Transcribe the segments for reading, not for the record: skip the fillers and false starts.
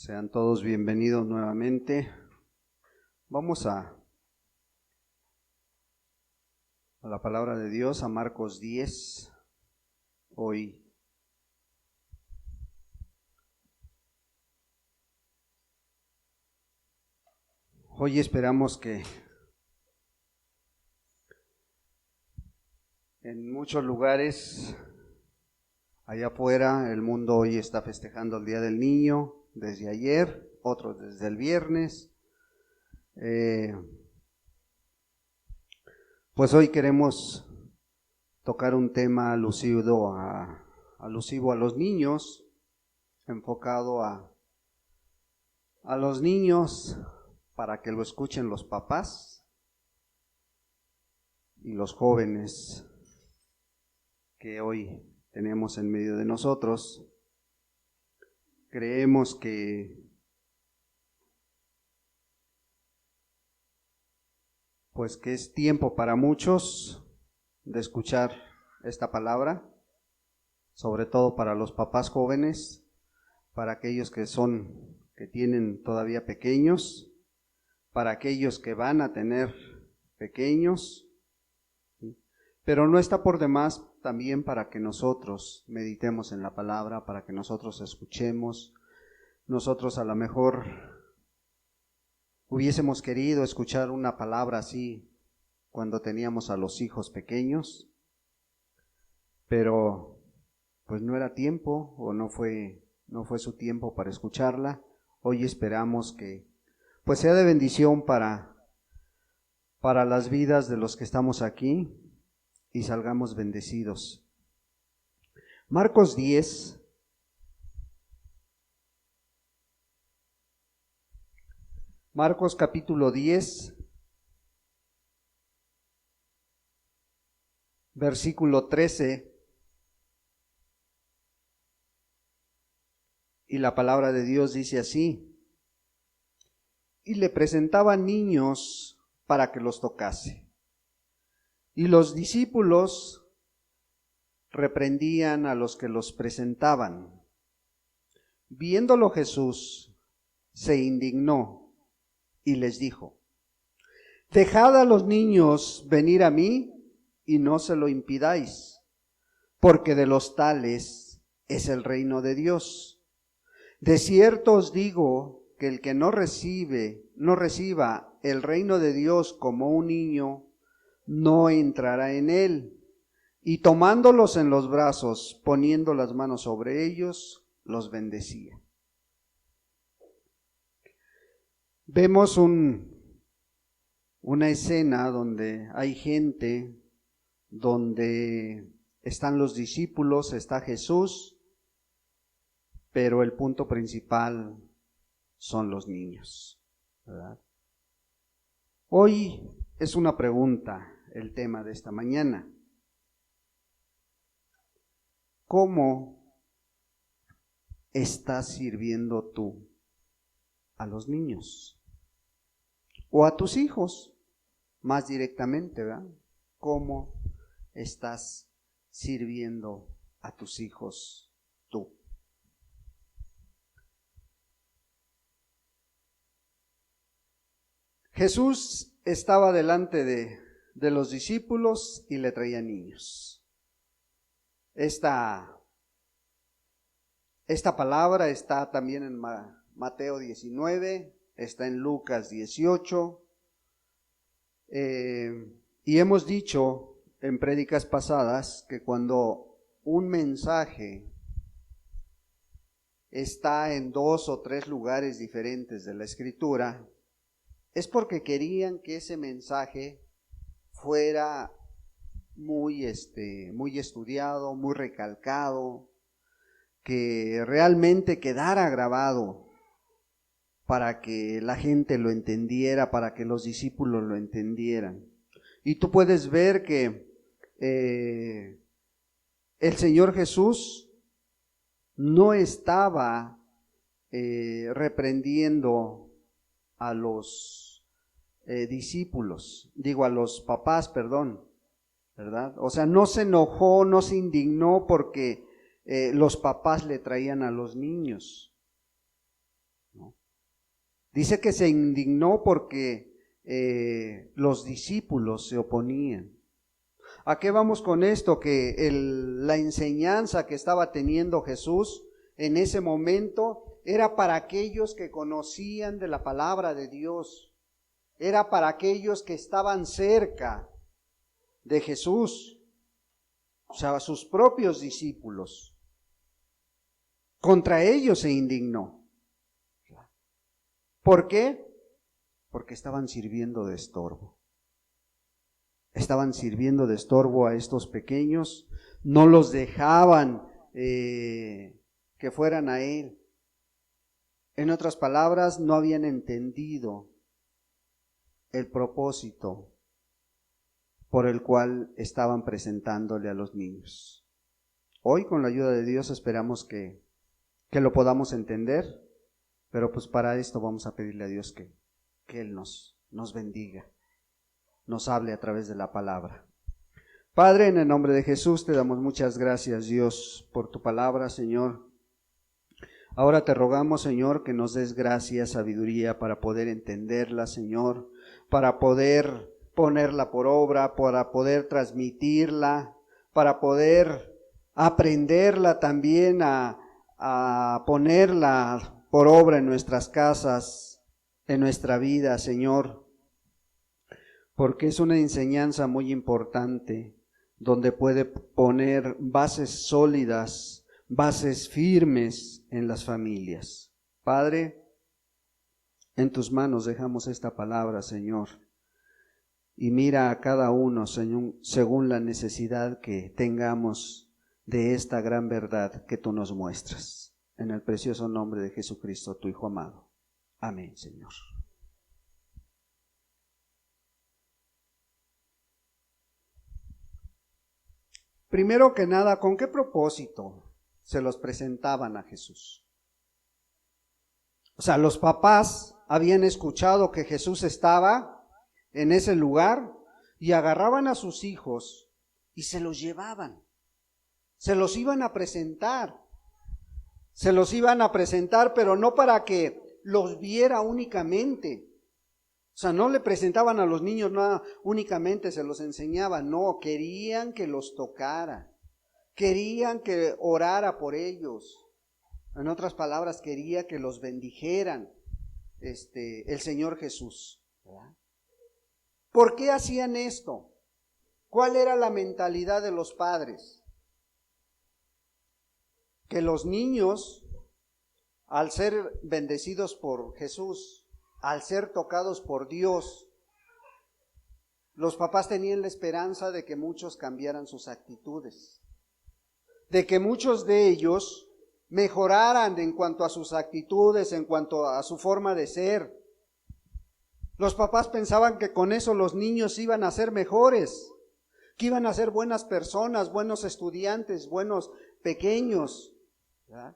Sean todos bienvenidos nuevamente. Vamos a la palabra de Dios, a Marcos 10, hoy. Hoy esperamos que en muchos lugares allá afuera el mundo hoy está festejando el Día del Niño, desde ayer, otros desde el viernes. Pues hoy queremos tocar un tema alusivo a los niños, enfocado a los niños para que lo escuchen los papás y los jóvenes que hoy tenemos en medio de nosotros. Creemos que es tiempo para muchos de escuchar esta palabra, sobre todo para los papás jóvenes, para aquellos que tienen todavía pequeños, para aquellos que van a tener pequeños, pero no está por demás también para que nosotros meditemos en la palabra, para que nosotros escuchemos. Nosotros a lo mejor hubiésemos querido escuchar una palabra así cuando teníamos a los hijos pequeños, pero pues no era tiempo o no fue su tiempo para escucharla. Hoy esperamos que pues sea de bendición para las vidas de los que estamos aquí y salgamos bendecidos. Marcos 10, Marcos capítulo 10, versículo 13, y la palabra de Dios dice así: y le presentaban niños para que los tocase. Y los discípulos reprendían a los que los presentaban. Viéndolo Jesús, se indignó y les dijo: dejad a los niños venir a mí y no se lo impidáis, porque de los tales es el reino de Dios. De cierto os digo que el que no reciba el reino de Dios como un niño, no entrará en él. Y tomándolos en los brazos, poniendo las manos sobre ellos, los bendecía. Vemos una escena donde hay gente, donde están los discípulos, está Jesús, pero el punto principal son los niños, ¿verdad? Hoy es una pregunta el tema de esta mañana. ¿Cómo estás sirviendo tú a los niños? O a tus hijos, más directamente, ¿verdad? ¿Cómo estás sirviendo a tus hijos tú? Jesús estaba delante de los discípulos y le traía niños. Esta palabra está también en Mateo 19, está en Lucas 18, y hemos dicho en prédicas pasadas que cuando un mensaje está en 2 o 3 lugares diferentes de la Escritura, es porque querían que ese mensaje fuera muy estudiado, muy recalcado, que realmente quedara grabado para que la gente lo entendiera, para que los discípulos lo entendieran. Y tú puedes ver que el Señor Jesús no estaba reprendiendo a los discípulos, a los papás, perdón, ¿verdad? O sea, no se enojó, no se indignó porque los papás le traían a los niños. Dice que se indignó porque los discípulos se oponían. ¿A qué vamos con esto? Que la enseñanza que estaba teniendo Jesús en ese momento era para aquellos que conocían de la palabra de Dios, era para aquellos que estaban cerca de Jesús, o sea, sus propios discípulos. Contra ellos se indignó. ¿Por qué? Porque estaban sirviendo de estorbo. Estaban sirviendo de estorbo a estos pequeños, no los dejaban que fueran a Él. En otras palabras, no habían entendido el propósito por el cual estaban presentándole a los niños. Hoy, con la ayuda de Dios, esperamos que lo podamos entender, pero pues para esto vamos a pedirle a Dios que Él nos bendiga, nos hable a través de la palabra. Padre, en el nombre de Jesús te damos muchas gracias, Dios, por tu palabra, Señor. Ahora te rogamos, Señor, que nos des gracia, sabiduría para poder entenderla, Señor, para poder ponerla por obra, para poder transmitirla, para poder aprenderla también a ponerla por obra en nuestras casas, en nuestra vida, Señor, porque es una enseñanza muy importante donde puede poner bases sólidas, bases firmes en las familias. Padre, en tus manos dejamos esta palabra, Señor, y mira a cada uno, Señor, según la necesidad que tengamos de esta gran verdad que tú nos muestras. En el precioso nombre de Jesucristo, tu Hijo amado. Amén, Señor. Primero que nada, ¿con qué propósito se los presentaban a Jesús? O sea, los papás habían escuchado que Jesús estaba en ese lugar y agarraban a sus hijos y se los llevaban. Se los iban a presentar. Se los iban a presentar, pero no para que los viera únicamente. O sea, no le presentaban a los niños nada, únicamente se los enseñaban. No, querían que los tocara. Querían que orara por ellos. En otras palabras, quería que los bendijeran el Señor Jesús. ¿Verdad? ¿Por qué hacían esto? ¿Cuál era la mentalidad de los padres? Que los niños, al ser bendecidos por Jesús, al ser tocados por Dios, los papás tenían la esperanza de que muchos cambiaran sus actitudes, de que muchos de ellos mejoraran en cuanto a sus actitudes, en cuanto a su forma de ser. Los papás pensaban que con eso los niños iban a ser mejores, que iban a ser buenas personas, buenos estudiantes, buenos pequeños, ¿verdad?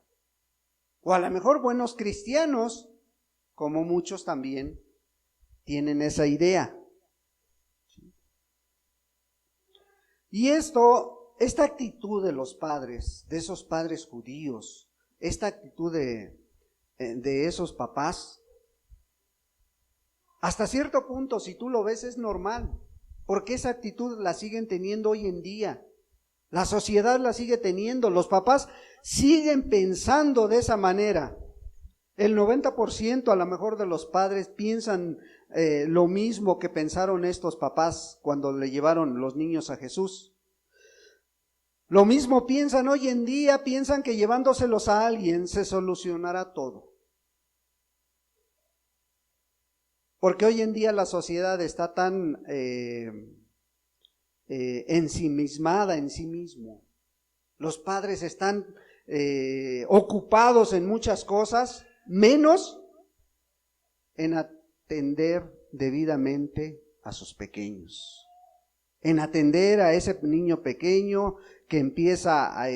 O a lo mejor buenos cristianos, como muchos también tienen esa idea. Y esta actitud de los padres, de esos padres judíos, esta actitud de esos papás, hasta cierto punto, si tú lo ves, es normal, porque esa actitud la siguen teniendo hoy en día. La sociedad la sigue teniendo, los papás siguen pensando de esa manera. El 90% a lo mejor de los padres piensan lo mismo que pensaron estos papás cuando le llevaron los niños a Jesús. Lo mismo piensan hoy en día, piensan que llevándoselos a alguien se solucionará todo. Porque hoy en día la sociedad está tan ensimismada en sí mismo. Los padres están ocupados en muchas cosas, menos en atender debidamente a sus pequeños, en atender a ese niño pequeño que empieza a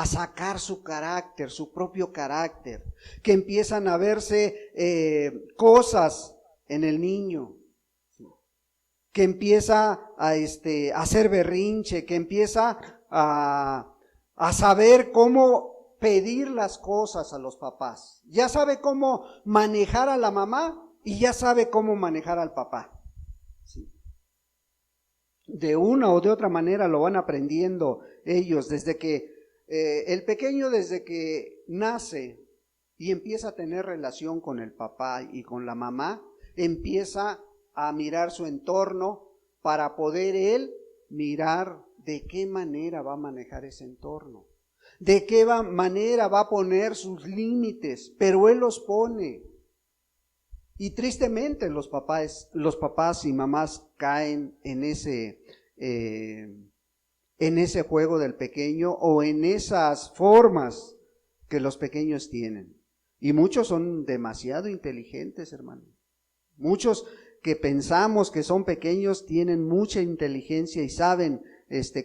sacar su carácter, su propio carácter, que empiezan a verse cosas en el niño, que empieza a hacer berrinche, que empieza a saber cómo pedir las cosas a los papás, ya sabe cómo manejar a la mamá y ya sabe cómo manejar al papá. ¿Sí? De una o de otra manera lo van aprendiendo ellos desde que el pequeño, desde que nace y empieza a tener relación con el papá y con la mamá, empieza a mirar su entorno para poder él mirar de qué manera va a manejar ese entorno, de qué manera va a poner sus límites, pero él los pone. Y tristemente los papás y mamás caen en ese juego del pequeño o en esas formas que los pequeños tienen. Y muchos son demasiado inteligentes, hermano. Muchos que pensamos que son pequeños tienen mucha inteligencia y saben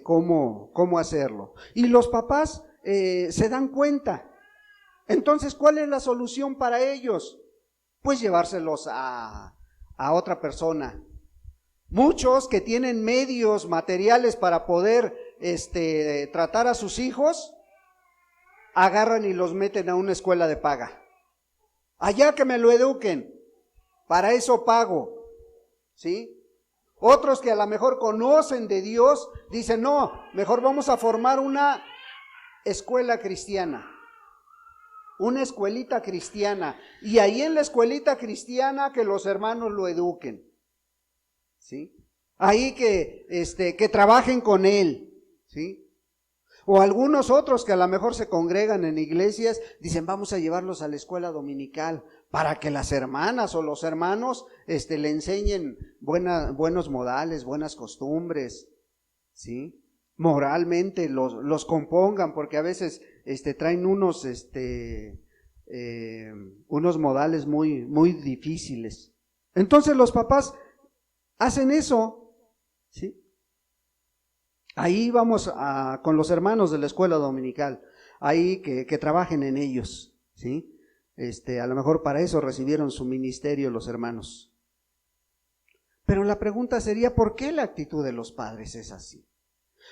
cómo hacerlo. Y los papás se dan cuenta. Entonces, ¿cuál es la solución para ellos? Pues llevárselos a otra persona. Muchos que tienen medios materiales para poder tratar a sus hijos, agarran y los meten a una escuela de paga. Allá que me lo eduquen, para eso pago, ¿sí? Otros que a lo mejor conocen de Dios, dicen, no, mejor vamos a formar una escuela cristiana. Una escuelita cristiana, y ahí en la escuelita cristiana que los hermanos lo eduquen, ¿sí? Ahí que trabajen con él, ¿sí? O algunos otros que a lo mejor se congregan en iglesias, dicen vamos a llevarlos a la escuela dominical para que las hermanas o los hermanos le enseñen buenos modales, buenas costumbres, ¿sí? Moralmente los compongan, porque a veces traen unos modales muy, muy difíciles. Entonces los papás hacen eso, ¿sí? Ahí vamos con los hermanos de la escuela dominical, ahí que trabajen en ellos, ¿sí? A lo mejor para eso recibieron su ministerio los hermanos. Pero la pregunta sería, ¿por qué la actitud de los padres es así?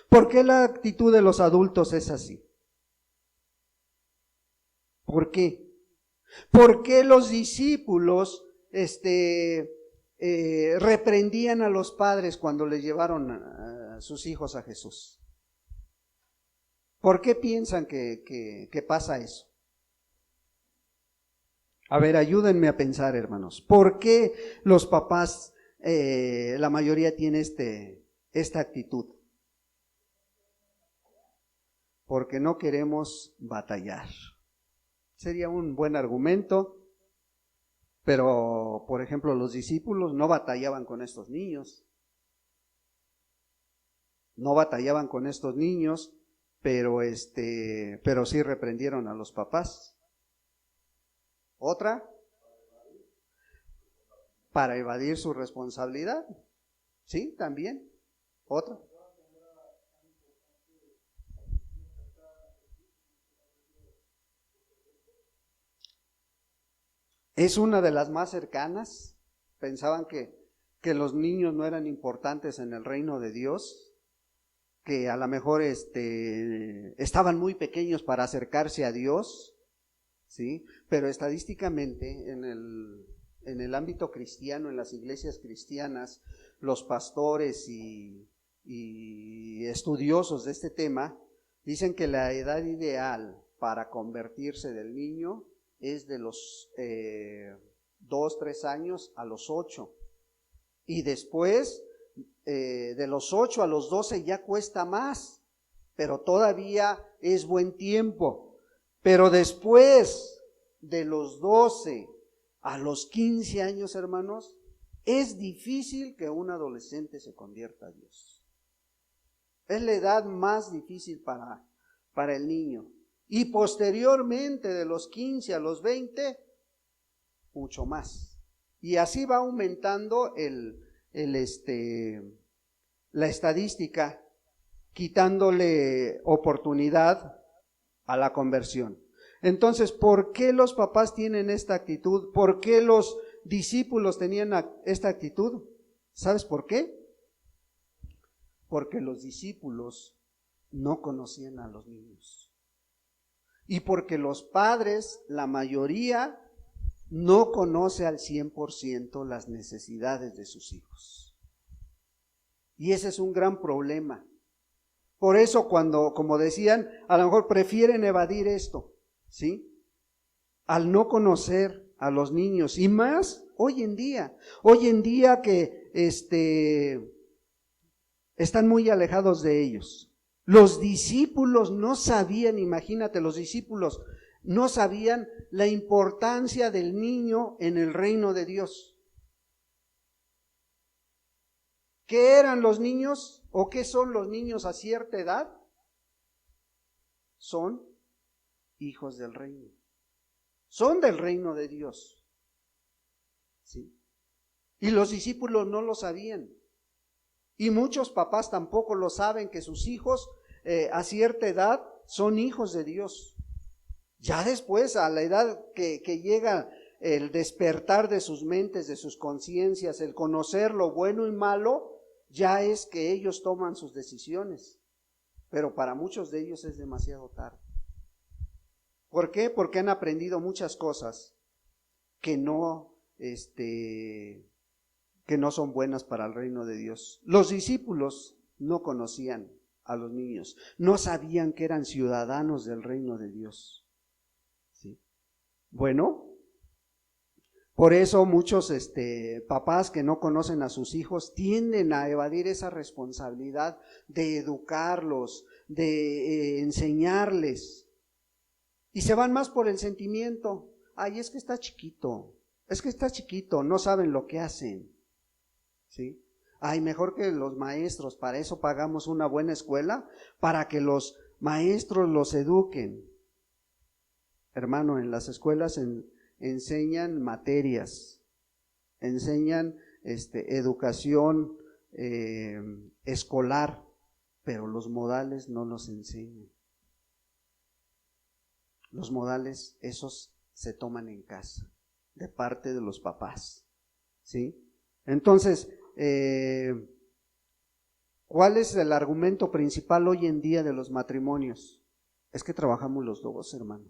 ¿Por qué la actitud de los adultos es así? ¿Por qué? ¿Por qué los discípulos reprendían a los padres cuando les llevaron a sus hijos a Jesús? ¿Por qué piensan que pasa eso? A ver, ayúdenme a pensar, hermanos. ¿Por qué los papás, la mayoría tiene esta actitud? Porque no queremos batallar. Sería un buen argumento, pero, por ejemplo, los discípulos no batallaban con estos niños. No batallaban con estos niños, pero sí reprendieron a los papás. Otra, para evadir su responsabilidad. Sí, también. Otra. Es una de las más cercanas. Pensaban que los niños no eran importantes en el reino de Dios, que a lo mejor estaban muy pequeños para acercarse a Dios, ¿sí? Pero estadísticamente en el ámbito cristiano, en las iglesias cristianas, los pastores y estudiosos de este tema dicen que la edad ideal para convertirse del niño es de los 2, 3 años a los 8. Y después, de los 8 a los 12 ya cuesta más, pero todavía es buen tiempo. Pero después de los 12 a los 15 años, hermanos, es difícil que un adolescente se convierta a Dios. Es la edad más difícil para el niño. Y posteriormente, de los 15 a los 20, mucho más. Y así va aumentando la estadística, quitándole oportunidad a la conversión. Entonces, ¿por qué los papás tienen esta actitud? ¿Por qué los discípulos tenían esta actitud? ¿Sabes por qué? Porque los discípulos no conocían a los niños. y porque los padres, la mayoría, no conoce al 100% las necesidades de sus hijos. Y ese es un gran problema. Por eso cuando, como decían, a lo mejor prefieren evadir esto, ¿sí? Al no conocer a los niños, y más hoy en día que están muy alejados de ellos. Los discípulos no sabían, imagínate, los discípulos no sabían la importancia del niño en el reino de Dios. ¿Qué eran los niños o qué son los niños a cierta edad? Son hijos del reino. Son del reino de Dios. ¿Sí? Y los discípulos no lo sabían. Y muchos papás tampoco lo saben, que sus hijos a cierta edad son hijos de Dios. Ya después, a la edad que llega el despertar de sus mentes, de sus conciencias, el conocer lo bueno y malo, ya es que ellos toman sus decisiones. Pero para muchos de ellos es demasiado tarde. ¿Por qué? Porque han aprendido muchas cosas que no son buenas para el reino de Dios. Los discípulos no conocían a los niños, no sabían que eran ciudadanos del reino de Dios. ¿Sí? Bueno, por eso muchos papás que no conocen a sus hijos tienden a evadir esa responsabilidad de educarlos, de enseñarles, y se van más por el sentimiento. Ay, es que está chiquito, no saben lo que hacen. ¿Sí? Ay, mejor que los maestros, para eso pagamos una buena escuela, para que los maestros los eduquen. Hermano, en las escuelas enseñan materias, enseñan educación escolar, pero los modales no los enseñan. Los modales, esos se toman en casa, de parte de los papás, ¿sí? Entonces, ¿cuál es el argumento principal hoy en día de los matrimonios? Es que trabajamos los dos, hermano.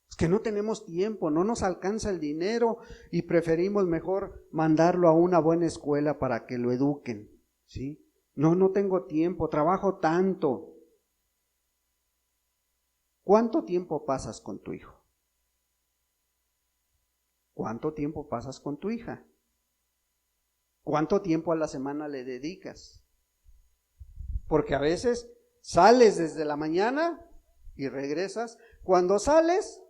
Es que no tenemos tiempo, no nos alcanza el dinero y preferimos mejor mandarlo a una buena escuela para que lo eduquen, ¿sí? No tengo tiempo, trabajo tanto. ¿Cuánto tiempo pasas con tu hijo? ¿Cuánto tiempo pasas con tu hija? ¿Cuánto tiempo a la semana le dedicas? Porque a veces sales desde la mañana y regresas. Cuando sales,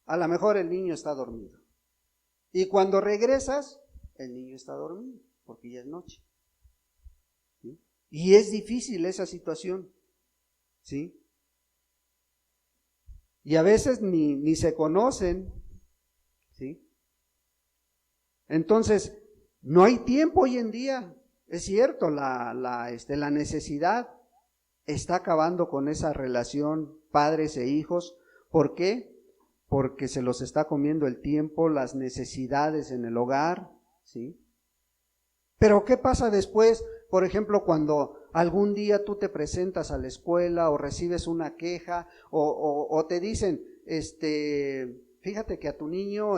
a lo mejor el niño está dormido. Y cuando regresas, el niño está dormido, porque ya es noche. ¿Sí? Y es difícil esa situación, ¿sí? Y a veces ni se conocen, ¿sí? Entonces, no hay tiempo hoy en día. Es cierto, la necesidad está acabando con esa relación padres e hijos. ¿Por qué? Porque se los está comiendo el tiempo, las necesidades en el hogar, ¿sí? Pero ¿qué pasa después? Por ejemplo, cuando algún día tú te presentas a la escuela o recibes una queja o te dicen, fíjate que a tu niño,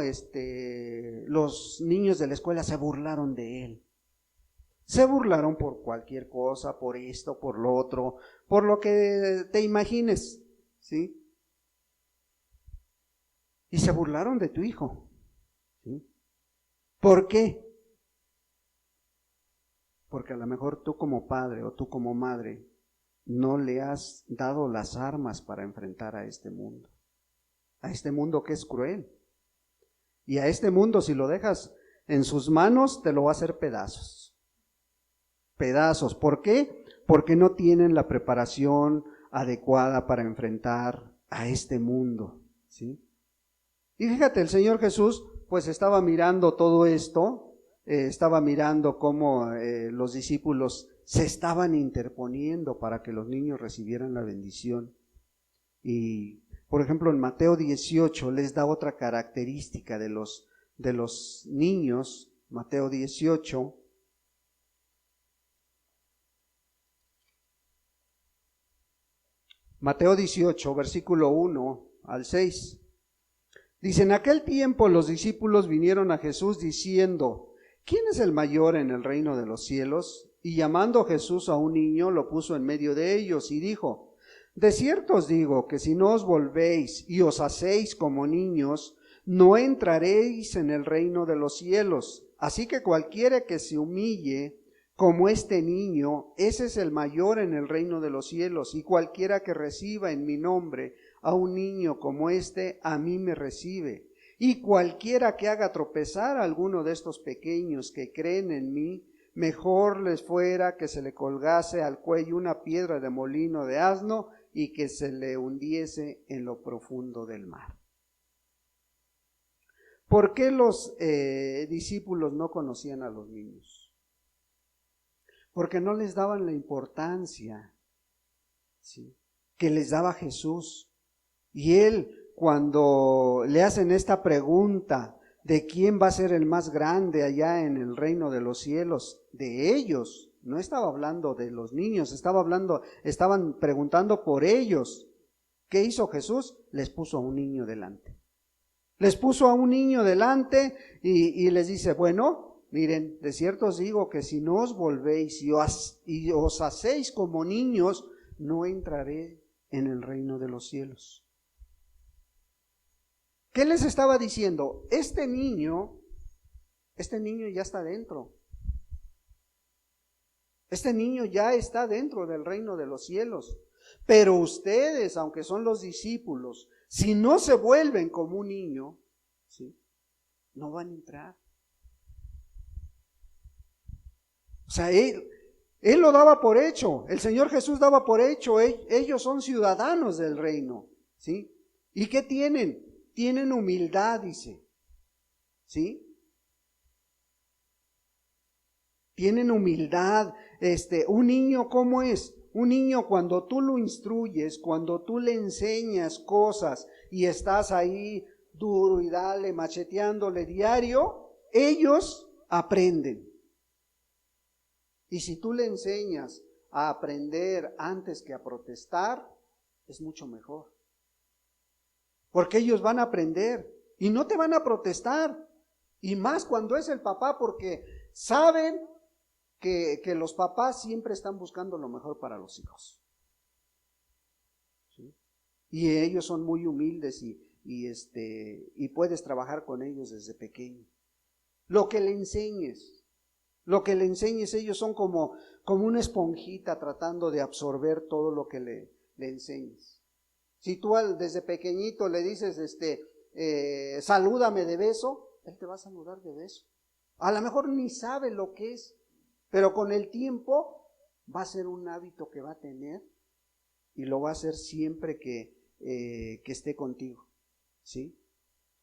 los niños de la escuela se burlaron de él. Se burlaron por cualquier cosa, por esto, por lo otro, por lo que te imagines, ¿sí? Y se burlaron de tu hijo, ¿sí? ¿Por qué? Porque a lo mejor tú como padre o tú como madre no le has dado las armas para enfrentar a este mundo que es cruel. Y a este mundo, si lo dejas en sus manos, te lo va a hacer pedazos. Pedazos. ¿Por qué? Porque no tienen la preparación adecuada para enfrentar a este mundo, ¿sí? Y fíjate, el Señor Jesús pues estaba mirando todo esto, estaba mirando cómo los discípulos se estaban interponiendo para que los niños recibieran la bendición. Y por ejemplo en Mateo 18 les da otra característica de los niños. Mateo 18. Mateo 18, versículo 1 al 6. Dice, en aquel tiempo los discípulos vinieron a Jesús diciendo, ¿quién es el mayor en el reino de los cielos? Y llamando Jesús a un niño, lo puso en medio de ellos y dijo, de cierto os digo que si no os volvéis y os hacéis como niños, no entraréis en el reino de los cielos. Así que cualquiera que se humille como este niño, ese es el mayor en el reino de los cielos. Y cualquiera que reciba en mi nombre a un niño como este, a mí me recibe. Y cualquiera que haga tropezar a alguno de estos pequeños que creen en mí, mejor les fuera que se le colgase al cuello una piedra de molino de asno y que se le hundiese en lo profundo del mar. ¿Por qué los discípulos no conocían a los niños? Porque no les daban la importancia, ¿sí?, que les daba Jesús. Y él, cuando le hacen esta pregunta de quién va a ser el más grande allá en el reino de los cielos, de ellos, no estaba hablando de los niños, estaban preguntando por ellos. ¿Qué hizo Jesús? Les puso a un niño delante. Les puso a un niño delante y les dice, bueno, miren, de cierto os digo que si no os volvéis y os hacéis como niños, no entraré en el reino de los cielos. ¿Qué les estaba diciendo? Este niño ya está dentro. Este niño ya está dentro del reino de los cielos. Pero ustedes, aunque son los discípulos, si no se vuelven como un niño, ¿sí?, no van a entrar. O sea, él lo daba por hecho. El Señor Jesús daba por hecho. Ellos son ciudadanos del reino, ¿sí? ¿Y qué tienen? Tienen humildad, dice, ¿sí? Tienen humildad. Un niño, ¿cómo es? Un niño, cuando tú lo instruyes, cuando tú le enseñas cosas y estás ahí duro y dale, macheteándole diario, ellos aprenden. Y si tú le enseñas a aprender antes que a protestar, es mucho mejor. Porque ellos van a aprender y no te van a protestar. Y más cuando es el papá, porque saben que los papás siempre están buscando lo mejor para los hijos. ¿Sí? Y ellos son muy humildes y puedes trabajar con ellos desde pequeño. Lo que le enseñes, ellos son como una esponjita tratando de absorber todo lo que le enseñes. Si tú desde pequeñito le dices, salúdame de beso, él te va a saludar de beso. A lo mejor ni sabe lo que es, pero con el tiempo va a ser un hábito que va a tener y lo va a hacer siempre que esté contigo, ¿sí?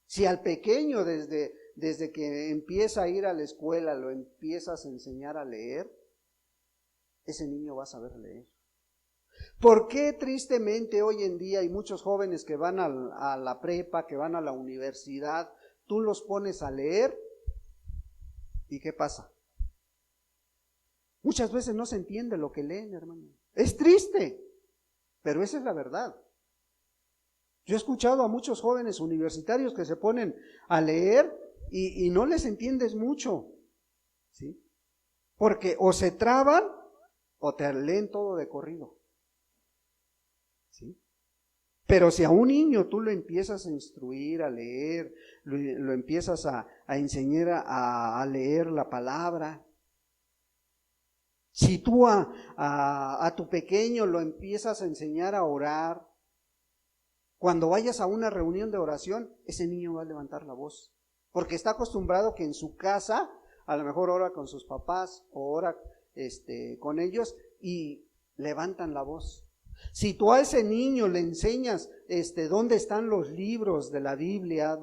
Si al pequeño desde que empieza a ir a la escuela lo empiezas a enseñar a leer, ese niño va a saber leer. ¿Por qué tristemente hoy en día hay muchos jóvenes que van a la prepa, que van a la universidad, tú los pones a leer y qué pasa? Muchas veces no se entiende lo que leen, hermano. Es triste, pero esa es la verdad. Yo he escuchado a muchos jóvenes universitarios que se ponen a leer y no les entiendes mucho, ¿sí? Porque o se traban o te leen todo de corrido, ¿sí? Pero si a un niño tú lo empiezas a instruir a leer, lo empiezas a enseñar a leer la palabra, si tú a tu pequeño lo empiezas a enseñar a orar, cuando vayas a una reunión de oración, ese niño va a levantar la voz, porque está acostumbrado que en su casa, a lo mejor ora con sus papás o ora con ellos y levantan la voz. Si tú a ese niño le enseñas dónde están los libros de la Biblia,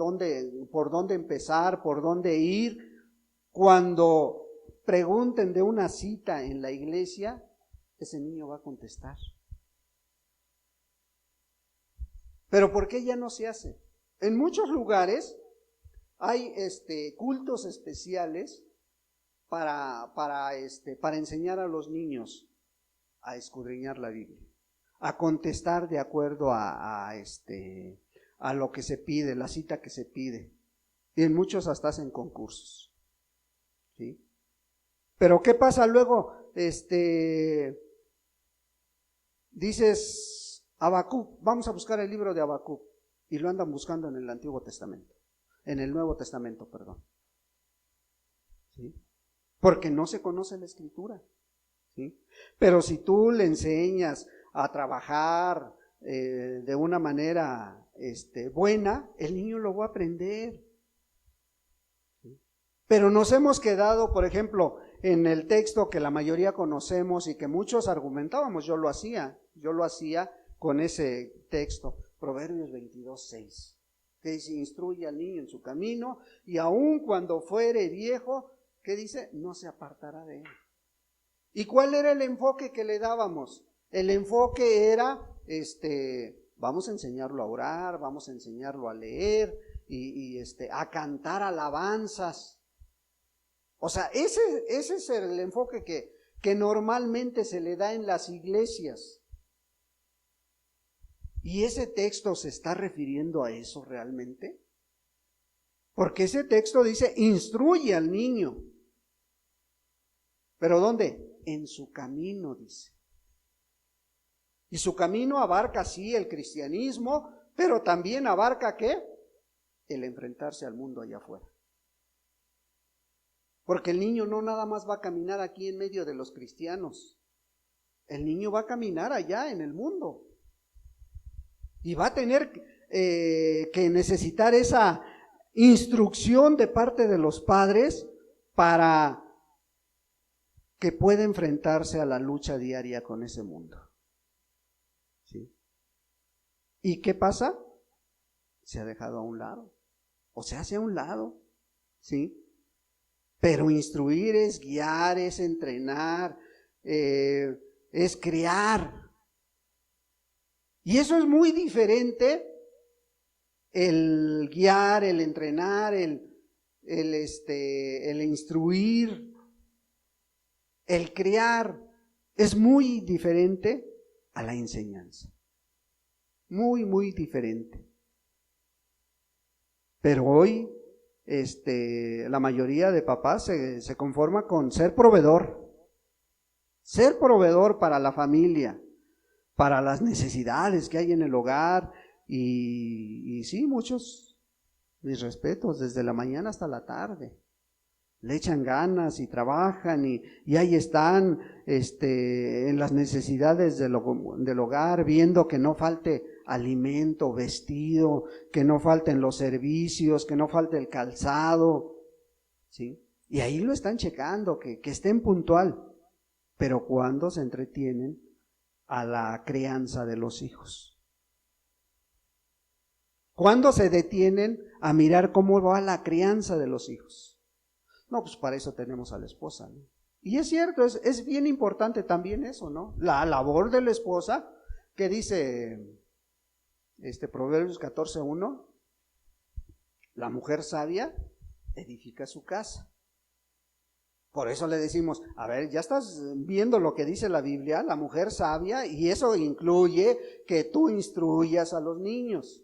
por dónde empezar, por dónde ir, cuando pregunten de una cita en la iglesia, ese niño va a contestar. Pero ¿por qué ya no se hace? En muchos lugares hay cultos especiales para enseñar a los niños a escudriñar la Biblia, a contestar de acuerdo a lo que se pide, la cita que se pide. Y en muchos hasta hacen concursos, ¿sí? Pero ¿qué pasa luego? Dices, Habacuc, vamos a buscar el libro de Habacuc, y lo andan buscando en el Antiguo Testamento, en el Nuevo Testamento, perdón, ¿sí? Porque no se conoce la Escritura, ¿sí? Pero si tú le enseñas a trabajar de una manera buena, el niño lo va a aprender, ¿sí? Pero nos hemos quedado, por ejemplo, en el texto que la mayoría conocemos y que muchos argumentábamos. Yo lo hacía con ese texto, Proverbios 22:6, que dice: instruye al niño en su camino, y aun cuando fuere viejo, ¿qué dice? No se apartará de él. ¿Y cuál era el enfoque que le dábamos? El enfoque era, vamos a enseñarlo a orar, vamos a enseñarlo a leer y a cantar alabanzas. O sea, ese es el enfoque que normalmente se le da en las iglesias. ¿Y ese texto se está refiriendo a eso realmente? Porque ese texto dice: instruye al niño. ¿Pero dónde? En su camino, dice. Y su camino abarca, sí, el cristianismo, pero también abarca, ¿qué? El enfrentarse al mundo allá afuera. Porque el niño no nada más va a caminar aquí en medio de los cristianos. El niño va a caminar allá en el mundo. Y va a tener que necesitar esa instrucción de parte de los padres para que pueda enfrentarse a la lucha diaria con ese mundo. ¿Sí? ¿Y qué pasa? Se ha dejado a un lado, o se hace a un lado, ¿sí? Pero instruir es guiar, es entrenar, es crear. Y eso es muy diferente, el guiar, el entrenar, el instruir, el crear, es muy diferente a la enseñanza. Muy, muy diferente. Pero hoy, la mayoría de papás se conforma con ser proveedor para la familia, para las necesidades que hay en el hogar, y sí, muchos, mis respetos, desde la mañana hasta la tarde, le echan ganas y trabajan y ahí están en las necesidades del hogar, viendo que no falte alimento, vestido, que no falten los servicios, que no falte el calzado, ¿sí? Y ahí lo están checando, que estén puntual. Pero ¿cuándo se entretienen a la crianza de los hijos? ¿Cuándo se detienen a mirar cómo va la crianza de los hijos? No, pues para eso tenemos a la esposa, ¿no? Y es cierto, es bien importante también eso, ¿no? La labor de la esposa, que dice Proverbios 14:1, la mujer sabia edifica su casa. Por eso le decimos, a ver, ya estás viendo lo que dice la Biblia, la mujer sabia, y eso incluye que tú instruyas a los niños.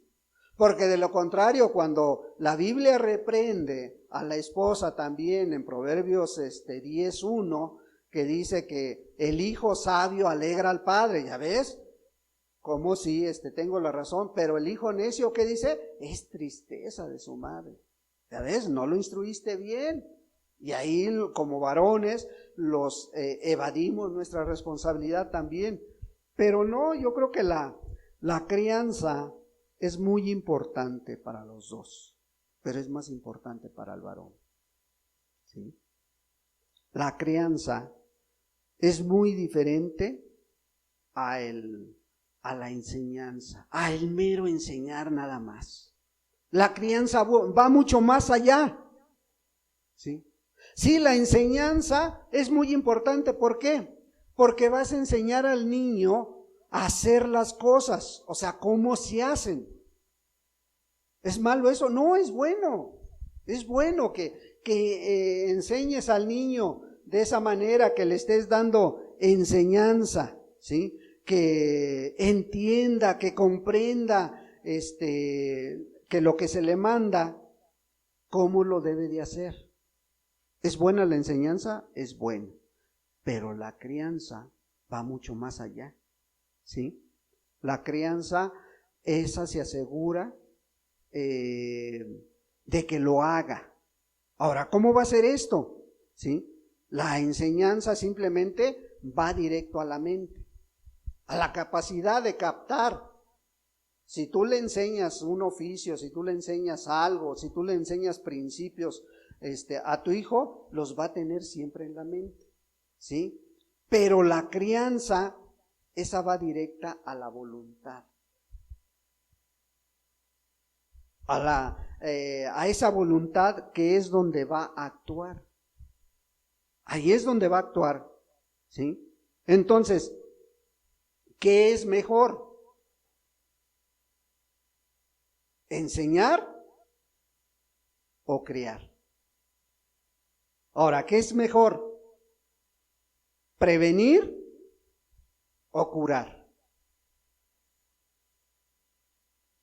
Porque de lo contrario, cuando la Biblia reprende a la esposa también en Proverbios 10:1, que dice que el hijo sabio alegra al padre, ¿ya ves? Como si tengo la razón, pero el hijo necio, ¿qué dice? Es tristeza de su madre. ¿Ya ves? No lo instruiste bien. Y ahí, como varones, los evadimos nuestra responsabilidad también. Pero no, yo creo que la crianza es muy importante para los dos, pero es más importante para el varón, ¿sí? La crianza es muy diferente a la enseñanza, a el mero enseñar nada más. La crianza va mucho más allá, ¿sí? Sí, la enseñanza es muy importante. ¿Por qué? Porque vas a enseñar al niño a hacer las cosas, o sea, cómo se hacen. ¿Es malo eso? No, es bueno. Es bueno que enseñes al niño de esa manera, que le estés dando enseñanza, ¿sí? que entienda, que comprenda que lo que se le manda, ¿cómo lo debe de hacer? ¿Es buena la enseñanza? Es buena, pero la crianza va mucho más allá, ¿sí? La crianza, esa se asegura de que lo haga. Ahora, ¿cómo va a ser esto? ¿Sí? La enseñanza simplemente va directo a la mente, a la capacidad de captar. Si tú le enseñas un oficio, si tú le enseñas algo, si tú le enseñas principios a tu hijo, los va a tener siempre en la mente, ¿sí? Pero la crianza, esa va directa a la voluntad, a esa voluntad que es donde va a actuar. Ahí es donde va a actuar, ¿sí? Entonces, ¿qué es mejor? ¿Enseñar o criar? Ahora, ¿qué es mejor? ¿Prevenir o curar?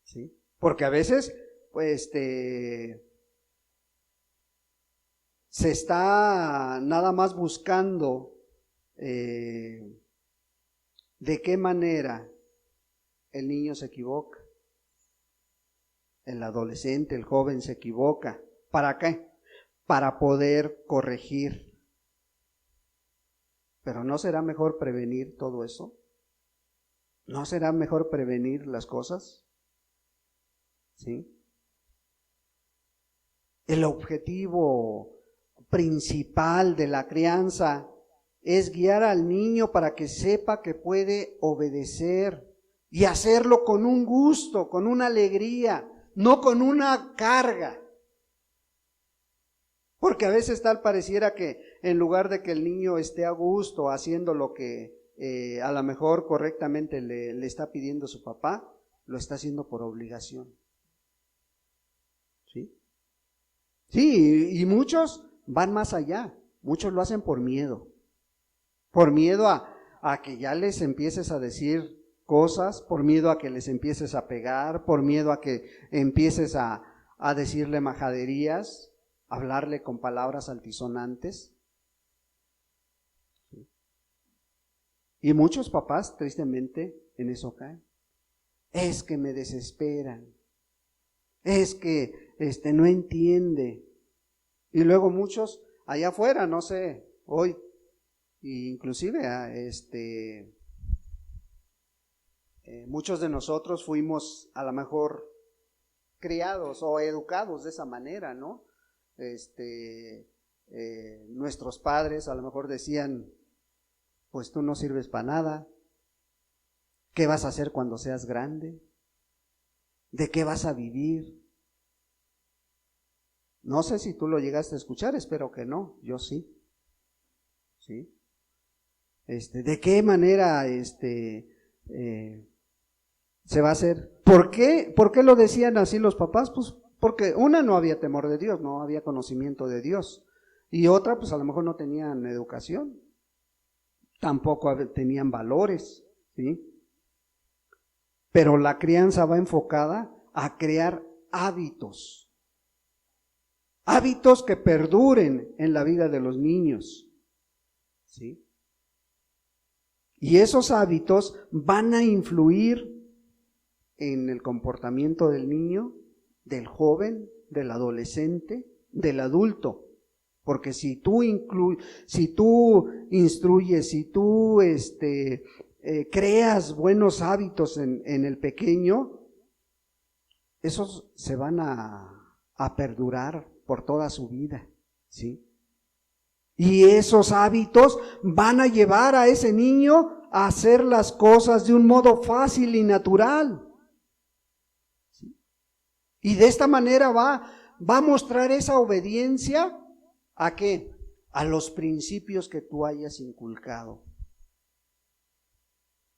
¿Sí? Porque a veces, pues, se está nada más buscando de qué manera el niño se equivoca, el adolescente, el joven se equivoca. ¿Para qué? Para poder corregir. Pero ¿no será mejor prevenir todo eso? ¿No será mejor prevenir las cosas? ¿Sí? El objetivo principal de la crianza es guiar al niño para que sepa que puede obedecer y hacerlo con un gusto, con una alegría, no con una carga. Porque a veces tal pareciera que en lugar de que el niño esté a gusto haciendo lo que a lo mejor correctamente le está pidiendo su papá, lo está haciendo por obligación. ¿Sí? Sí, y muchos van más allá, muchos lo hacen por miedo a que ya les empieces a decir cosas, por miedo a que les empieces a pegar, por miedo a que empieces a decirle majaderías, hablarle con palabras altisonantes. Y muchos papás, tristemente, en eso caen. Es que me desesperan, es que no entiende. Y luego muchos allá afuera, no sé, hoy, inclusive muchos de nosotros fuimos a lo mejor criados o educados de esa manera, ¿no? Nuestros padres a lo mejor decían, pues tú no sirves para nada, ¿qué vas a hacer cuando seas grande? ¿De qué vas a vivir? No sé si tú lo llegaste a escuchar, espero que no, yo sí. ¿Sí? ¿De qué manera se va a hacer? ¿Por qué lo decían así los papás? Pues porque una, no había temor de Dios, no había conocimiento de Dios. Y otra, pues a lo mejor no tenían educación, tampoco tenían valores, ¿sí? Pero la crianza va enfocada a crear hábitos que perduren en la vida de los niños, ¿sí? Y esos hábitos van a influir en el comportamiento del niño, del joven, del adolescente, del adulto. Porque si tú instruyes, si tú creas buenos hábitos en el pequeño, esos se van a perdurar por toda su vida, ¿sí? Y esos hábitos van a llevar a ese niño a hacer las cosas de un modo fácil y natural. ¿Sí? Y de esta manera va a mostrar esa obediencia ¿a qué? A los principios que tú hayas inculcado.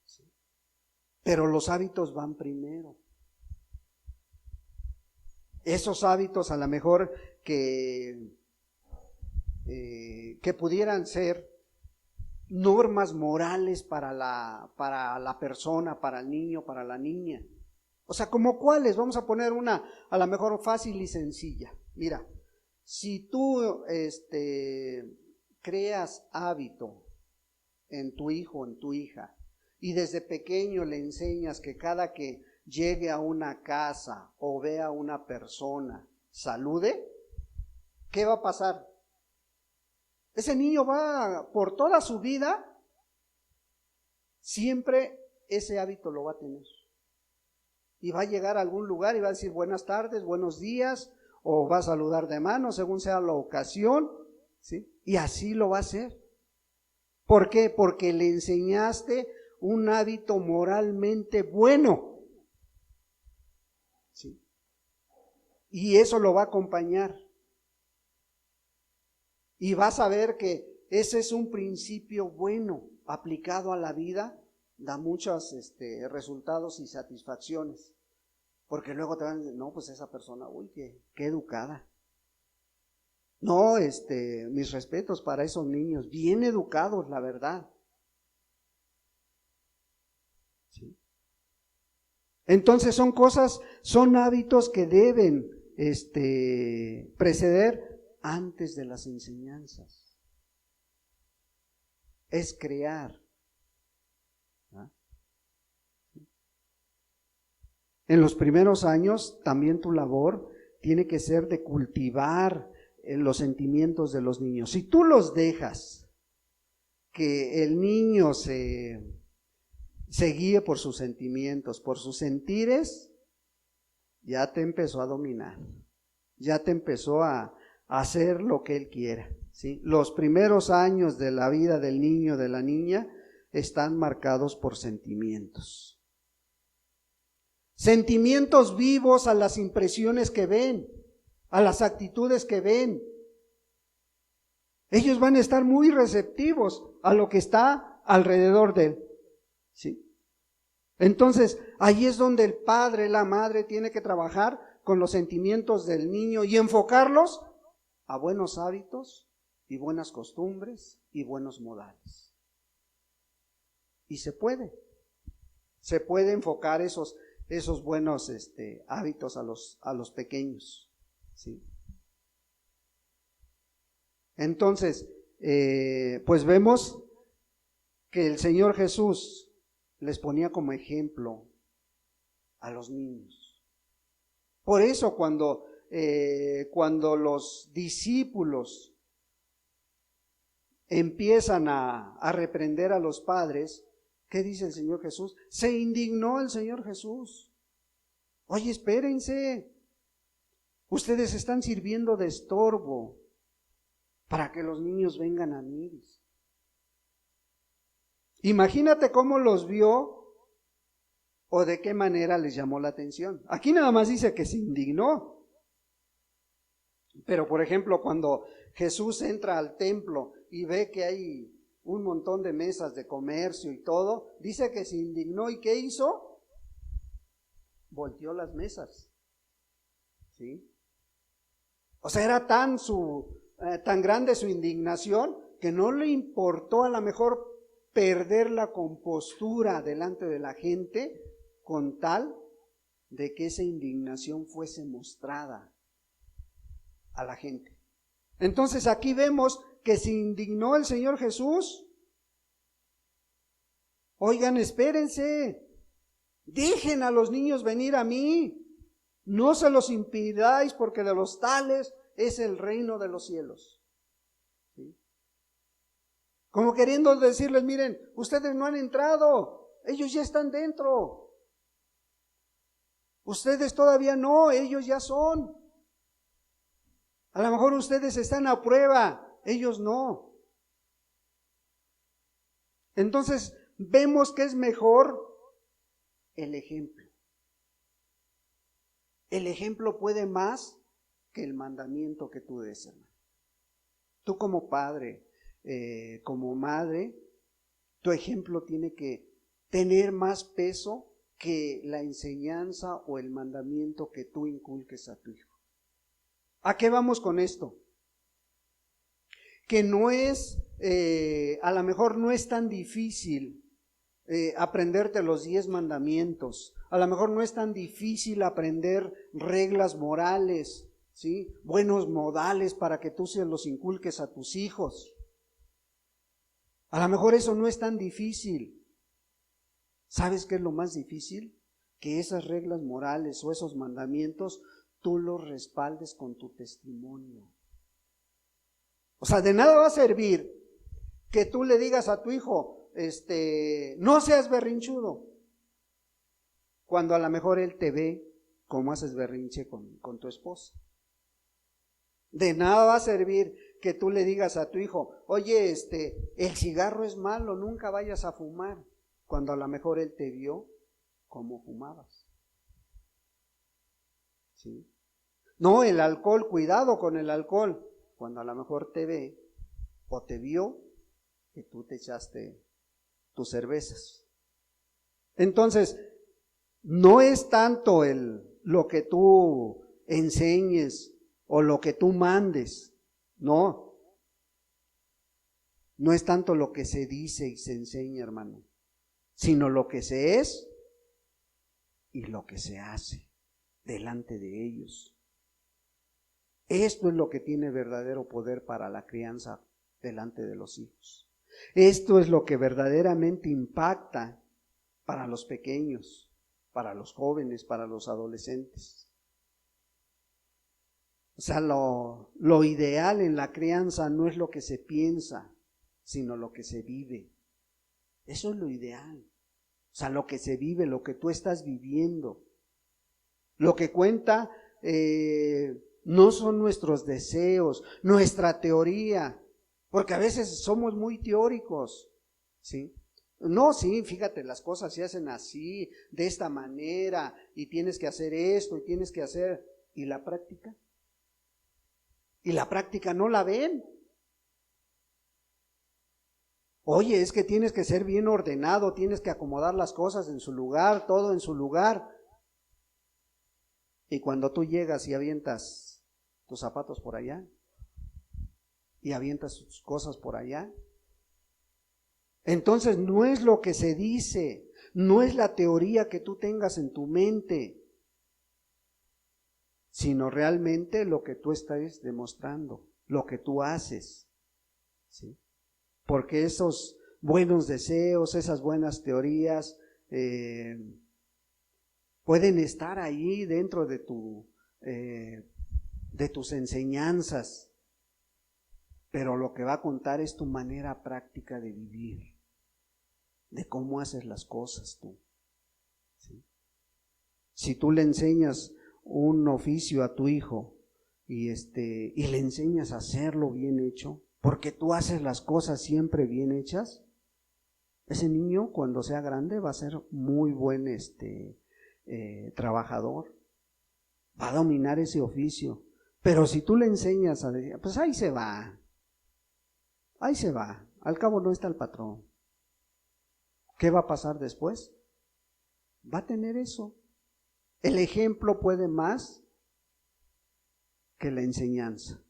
¿Sí? Pero los hábitos van primero. Esos hábitos a lo mejor que pudieran ser normas morales para la persona, para el niño, para la niña. O sea, ¿como cuáles? Vamos a poner una a lo mejor fácil y sencilla. Mira, si tú creas hábito en tu hijo, en tu hija, y desde pequeño le enseñas que cada que llegue a una casa o vea a una persona, salude, ¿qué va a pasar? Ese niño va por toda su vida, siempre ese hábito lo va a tener. Y va a llegar a algún lugar y va a decir buenas tardes, buenos días, o va a saludar de mano según sea la ocasión, ¿sí? Y así lo va a hacer. ¿Por qué? Porque le enseñaste un hábito moralmente bueno, ¿sí? Y eso lo va a acompañar. Y vas a ver que ese es un principio bueno, aplicado a la vida, da muchos resultados y satisfacciones. Porque luego te van a decir, no, pues esa persona, uy, qué educada. No, mis respetos para esos niños, bien educados, la verdad. ¿Sí? Entonces son hábitos que deben preceder antes de las enseñanzas. Es crear. ¿Ah? En los primeros años también tu labor tiene que ser de cultivar los sentimientos de los niños. Si tú los dejas que el niño se guíe por sus sentimientos, por sus sentires, ya te empezó a dominar, ya te empezó a hacer lo que él quiera, ¿sí? Los primeros años de la vida del niño, de la niña, están marcados por sentimientos. Sentimientos vivos a las impresiones que ven, a las actitudes que ven. Ellos van a estar muy receptivos a lo que está alrededor de él, ¿sí? Entonces, ahí es donde el padre, la madre tiene que trabajar con los sentimientos del niño y enfocarlos a buenos hábitos y buenas costumbres y buenos modales. Y se puede enfocar esos buenos hábitos a los pequeños, ¿sí? Entonces, pues vemos que el Señor Jesús les ponía como ejemplo a los niños. Por eso cuando los discípulos empiezan a reprender a los padres, ¿qué dice el Señor Jesús? Se indignó el Señor Jesús. Oye, espérense, ustedes están sirviendo de estorbo para que los niños vengan a mí. Imagínate cómo los vio o de qué manera les llamó la atención. Aquí nada más dice que se indignó. Pero por ejemplo, cuando Jesús entra al templo y ve que hay un montón de mesas de comercio y todo, dice que se indignó. ¿Y qué hizo? Volteó las mesas, ¿sí? O sea, era tan grande su indignación que no le importó a lo mejor perder la compostura delante de la gente con tal de que esa indignación fuese mostrada a la gente. Entonces aquí vemos que se indignó el Señor Jesús. Oigan, espérense, dejen a los niños venir a mí, no se los impidáis porque de los tales es el reino de los cielos. ¿Sí? Como queriendo decirles, miren, ustedes no han entrado, ellos ya están dentro. Ustedes todavía no, ellos ya son. A lo mejor ustedes están a prueba, ellos no. Entonces vemos que es mejor el ejemplo. El ejemplo puede más que el mandamiento que tú des, hermano. Tú como padre, como madre, tu ejemplo tiene que tener más peso que la enseñanza o el mandamiento que tú inculques a tu hijo. ¿A qué vamos con esto? Que no es a lo mejor no es tan difícil aprenderte los 10 mandamientos. A lo mejor no es tan difícil aprender reglas morales, ¿sí? Buenos modales para que tú se los inculques a tus hijos. A lo mejor eso no es tan difícil. ¿Sabes qué es lo más difícil? Que esas reglas morales o esos mandamientos tú los respaldes con tu testimonio. O sea, de nada va a servir que tú le digas a tu hijo, no seas berrinchudo, cuando a lo mejor él te ve cómo haces berrinche con tu esposa. De nada va a servir que tú le digas a tu hijo, oye, el cigarro es malo, nunca vayas a fumar, cuando a lo mejor él te vio cómo fumabas. ¿Sí? No, el alcohol, cuidado con el alcohol, cuando a lo mejor te ve o te vio que tú te echaste tus cervezas. Entonces, no es tanto lo que tú enseñes o lo que tú mandes, no es tanto lo que se dice y se enseña, hermano, sino lo que se es y lo que se hace delante de ellos. Esto es lo que tiene verdadero poder para la crianza delante de los hijos. Esto es lo que verdaderamente impacta para los pequeños, para los jóvenes, para los adolescentes. O sea, lo ideal en la crianza no es lo que se piensa, sino lo que se vive. Eso es lo ideal. O sea, lo que se vive, lo que tú estás viviendo. Lo que cuenta no son nuestros deseos, nuestra teoría, porque a veces somos muy teóricos, ¿sí? No, sí, fíjate, las cosas se hacen así, de esta manera, y tienes que hacer esto, y tienes que hacer, ¿y la práctica? Y la práctica no la ven. Oye, es que tienes que ser bien ordenado, tienes que acomodar las cosas en su lugar, todo en su lugar. Y cuando tú llegas y avientas tus zapatos por allá, y avientas tus cosas por allá, entonces no es lo que se dice, no es la teoría que tú tengas en tu mente, sino realmente lo que tú estás demostrando, lo que tú haces, ¿sí? Porque esos buenos deseos, esas buenas teorías, pueden estar ahí dentro de tus enseñanzas, pero lo que va a contar es tu manera práctica de vivir, de cómo haces las cosas tú, ¿sí? Si tú le enseñas un oficio a tu hijo y le enseñas a hacerlo bien hecho, porque tú haces las cosas siempre bien hechas, ese niño cuando sea grande va a ser muy buen trabajador, va a dominar ese oficio. Pero si tú le enseñas a decir, pues ahí se va, al cabo no está el patrón, ¿qué va a pasar después? Va a tener eso. El ejemplo puede más que la enseñanza,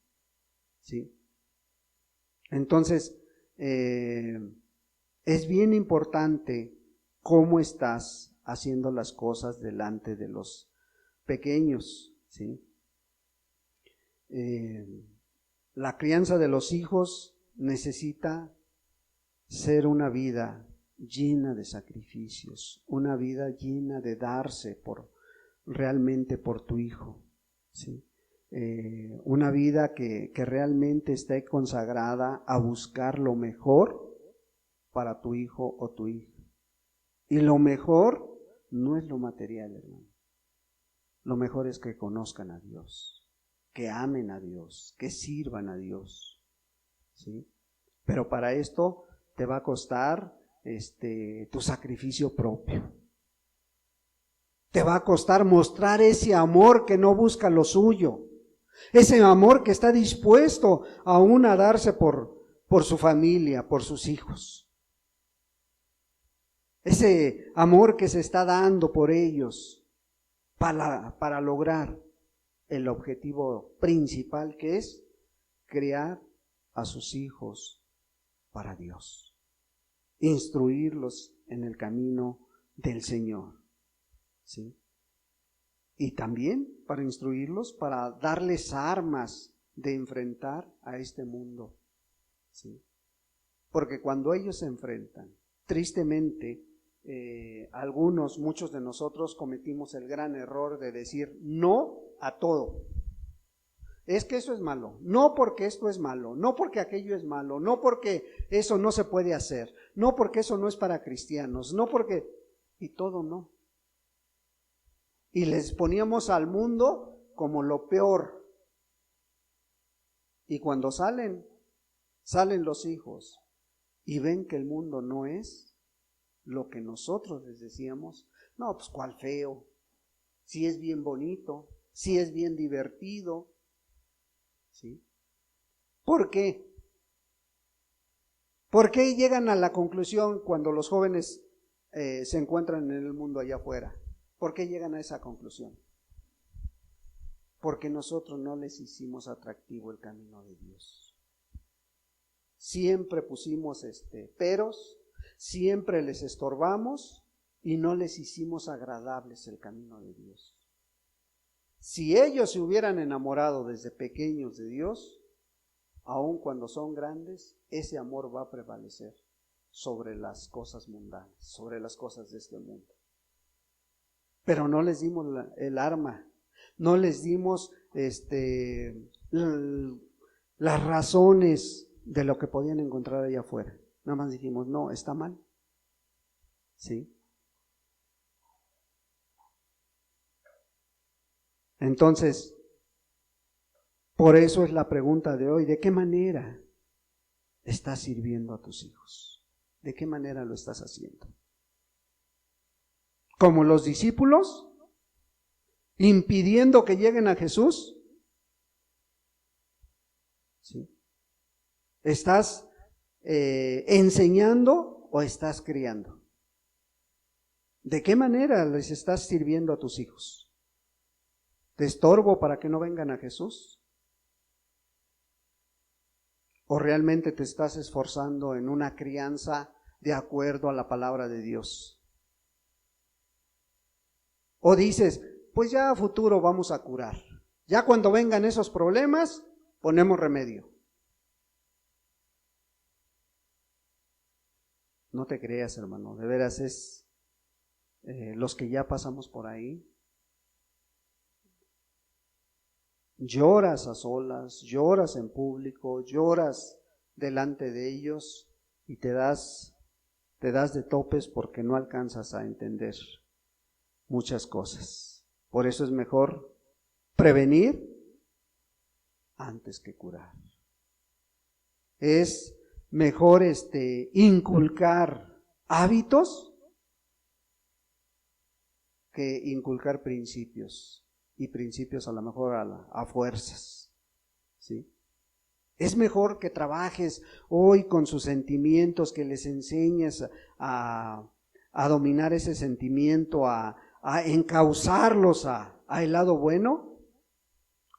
¿sí? Entonces, es bien importante cómo estás haciendo las cosas delante de los pequeños, ¿sí? La crianza de los hijos necesita ser una vida llena de sacrificios, una vida llena de darse realmente por tu hijo, ¿sí? Una vida que realmente esté consagrada a buscar lo mejor para tu hijo o tu hija. Y lo mejor no es lo material, hermano. Lo mejor es que conozcan a Dios, que amen a Dios, que sirvan a Dios, ¿sí? Pero para esto te va a costar tu sacrificio propio. Te va a costar mostrar ese amor que no busca lo suyo, ese amor que está dispuesto aún a darse por su familia, por sus hijos. Ese amor que se está dando por ellos para lograr el objetivo principal, que es criar a sus hijos para Dios, instruirlos en el camino del Señor, ¿sí? Y también para instruirlos, para darles armas de enfrentar a este mundo, ¿sí? Porque cuando ellos se enfrentan, tristemente, muchos de nosotros cometimos el gran error de decir no a todo. Es que eso es malo, no porque esto es malo, no porque aquello es malo, no porque eso no se puede hacer, no porque eso no es para cristianos, no porque... y todo no. Y les poníamos al mundo como lo peor. Y cuando salen los hijos y ven que el mundo no es lo que nosotros les decíamos, no, pues cuál feo, si es bien bonito, si es bien divertido, ¿sí? ¿Por qué? ¿Por qué llegan a la conclusión cuando los jóvenes se encuentran en el mundo allá afuera? ¿Por qué llegan a esa conclusión? Porque nosotros no les hicimos atractivo el camino de Dios. Siempre pusimos peros, siempre les estorbamos y no les hicimos agradables el camino de Dios. Si ellos se hubieran enamorado desde pequeños de Dios, aun cuando son grandes, ese amor va a prevalecer sobre las cosas mundanas, sobre las cosas de este mundo. Pero no les dimos el arma, no les dimos las razones de lo que podían encontrar allá afuera. Nada más dijimos, no, está mal. ¿Sí? Entonces, por eso es la pregunta de hoy, ¿de qué manera estás sirviendo a tus hijos? ¿De qué manera lo estás haciendo? ¿Como los discípulos? ¿Impidiendo que lleguen a Jesús? ¿Sí? ¿Estás enseñando o estás criando? ¿De qué manera les estás sirviendo a tus hijos? ¿Te estorbo para que no vengan a Jesús? ¿O realmente te estás esforzando en una crianza de acuerdo a la palabra de Dios? ¿O dices, pues ya a futuro vamos a curar? Ya cuando vengan esos problemas, ponemos remedio. No te creas, hermano, de veras es los que ya pasamos por ahí. Lloras a solas, lloras en público, lloras delante de ellos y te das de topes porque no alcanzas a entender muchas cosas. Por eso es mejor prevenir antes que curar. Es mejor inculcar hábitos que inculcar principios, y principios a lo mejor a fuerzas, ¿sí? Es mejor que trabajes hoy con sus sentimientos, que les enseñes a dominar ese sentimiento, a encauzarlos a el lado bueno,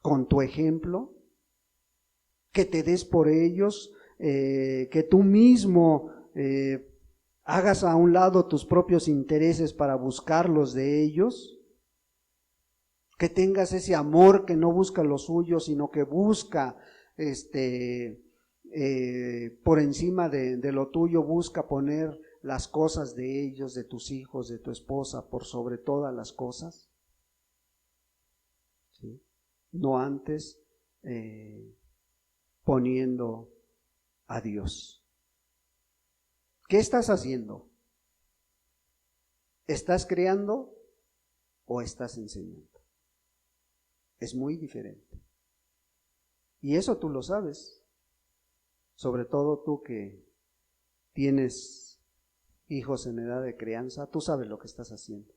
con tu ejemplo, que te des por ellos, que tú mismo hagas a un lado tus propios intereses para buscarlos de ellos, que tengas ese amor que no busca lo suyo, sino que busca por encima de lo tuyo, busca poner las cosas de ellos, de tus hijos, de tu esposa, por sobre todas las cosas, ¿sí? No antes poniendo a Dios. ¿Qué estás haciendo? ¿Estás creando o estás enseñando? Es muy diferente. Y eso tú lo sabes, sobre todo tú que tienes hijos en edad de crianza, tú sabes lo que estás haciendo.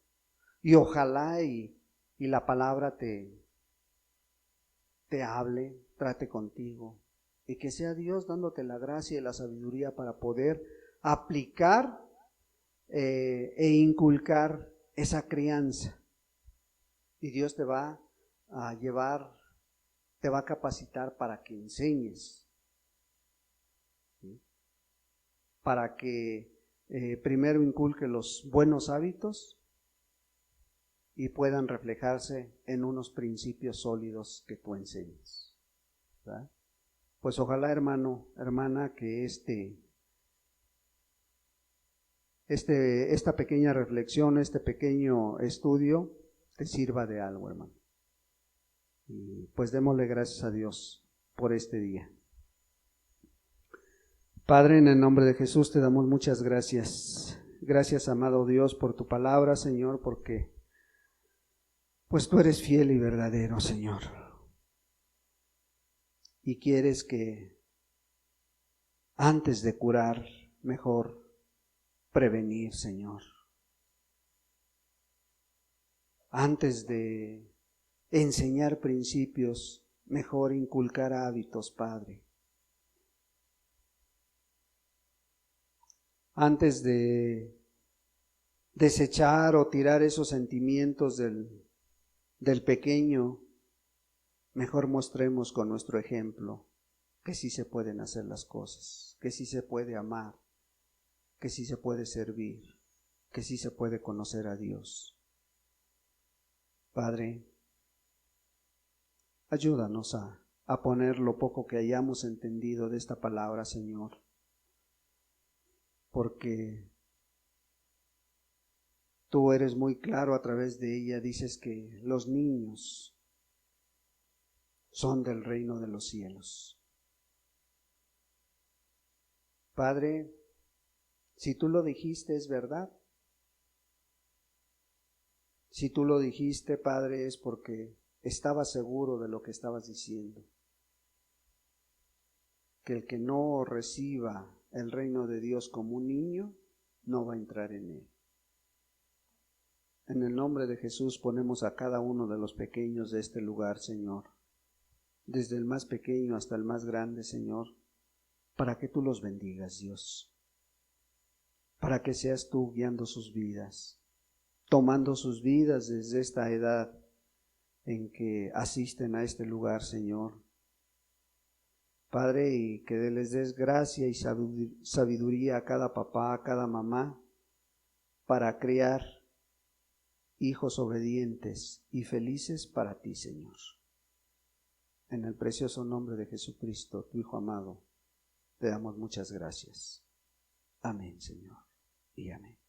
Y ojalá y la palabra te hable, trate contigo, y que sea Dios dándote la gracia y la sabiduría para poder aplicar e inculcar esa crianza. Y Dios te va a llevar, te va a capacitar para que enseñes, ¿sí? para que primero inculque los buenos hábitos y puedan reflejarse en unos principios sólidos que tú enseñes, ¿verdad? Pues ojalá, hermano, hermana, que esta pequeña reflexión, este pequeño estudio te sirva de algo, hermano. Y pues démosle gracias a Dios por este día. Padre, en el nombre de Jesús te damos muchas gracias. Gracias, amado Dios, por tu palabra, Señor, porque pues tú eres fiel y verdadero, Señor. Y quieres que antes de curar, mejor prevenir, Señor. Antes de enseñar principios, mejor inculcar hábitos, Padre. Antes de desechar o tirar esos sentimientos del pequeño, mejor mostremos con nuestro ejemplo que sí se pueden hacer las cosas, que sí se puede amar, que sí se puede servir, que sí se puede conocer a Dios. Padre, ayúdanos a poner lo poco que hayamos entendido de esta palabra, Señor, porque tú eres muy claro a través de ella. Dices que los niños son del reino de los cielos. Padre, si tú lo dijiste, es verdad. Si tú lo dijiste, Padre, es porque estabas seguro de lo que estabas diciendo. Que el que no reciba el reino de Dios como un niño, no va a entrar en él. En el nombre de Jesús ponemos a cada uno de los pequeños de este lugar, Señor, desde el más pequeño hasta el más grande, Señor, para que tú los bendigas, Dios, para que seas tú guiando sus vidas, tomando sus vidas desde esta edad en que asisten a este lugar, Señor. Padre, y que les des gracia y sabiduría a cada papá, a cada mamá, para criar hijos obedientes y felices para ti, Señor. En el precioso nombre de Jesucristo, tu Hijo amado, te damos muchas gracias. Amén, Señor, y amén.